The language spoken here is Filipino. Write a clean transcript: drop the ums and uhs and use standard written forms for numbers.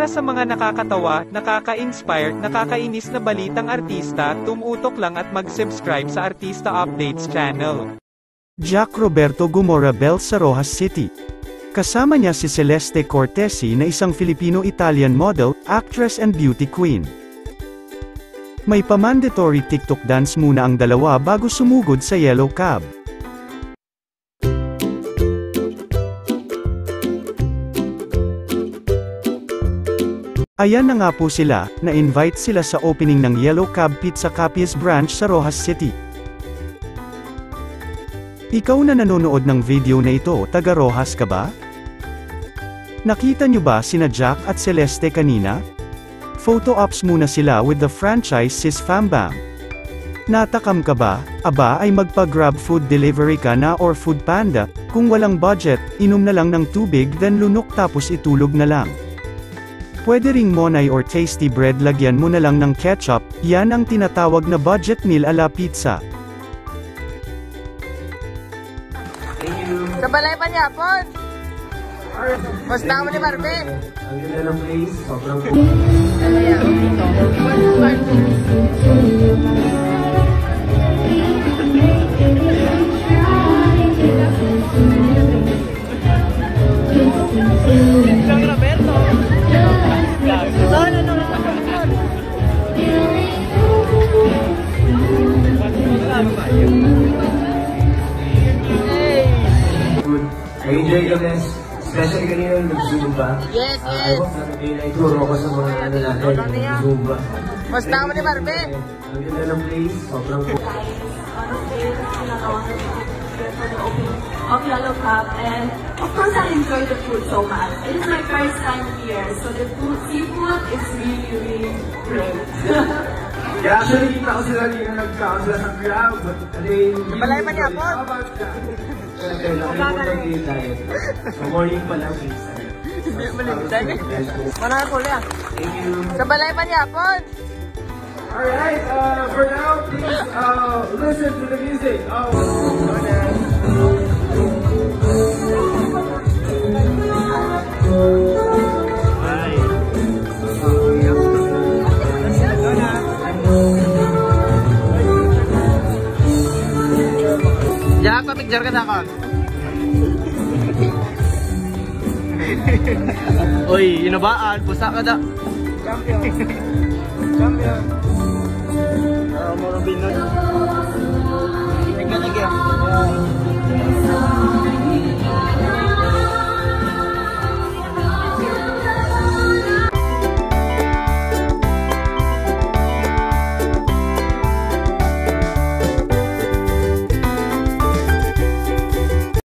Para sa mga nakakatawa, nakaka-inspire, nakakainis na balitang artista, tumutok lang at mag-subscribe sa Artista Updates channel. Jack Roberto Gomora Bell sa Rojas City. Kasama niya si Celeste Cortesi na isang Filipino-Italian model, actress and beauty queen. May pa-mandatory TikTok dance muna ang dalawa bago sumugod sa yellow cab. Ayan na nga po sila, na-invite sila sa opening ng Yellow Cab Pizza Capiz branch sa Rojas City. Ikaw na nanonood ng video na ito, taga Rojas ka ba? Nakita nyo ba sina Jack at Celeste kanina? Photo ops muna sila with the franchise Sis Fambam. Natakam ka ba? Aba ay magpa-grab food delivery ka na or food panda, kung walang budget, inom na lang ng tubig then lunok tapos itulog na lang. Pwede ring monay or tasty bread lagyan mo na lang ng ketchup, yan ang tinatawag na budget meal ala pizza. Sa balay pa niya, Pon! Basta mo ni Marbe! Ang ganda ng place, sobrang Ano yan? Isang Roberto! I enjoy the best, especially kanina yung nag-zumba. Yes, I hope na kayo na ituro ko sa mga ano natin, nag-zumba. Basta mo ni Marbe! Ang ganda ng place, sobrang of Yellow Cab, and of course I enjoy the food so much. It is my first time here, so the seafood is really great. Yeah, actually, kita ko sila dito nagkakaon sila sa Grab, but Balay pa niya, Pon! So morning pa lang, please. Hindi maligtay. Manang ako liya. Thank you. Sa balay pa niya, Pon! Alright, for now, please listen to the music. Jack, pa-picture ka na ako. Uy, inabaan. Pusa ka da. Champion. Champion. Morobin nun. Tingnan lagi.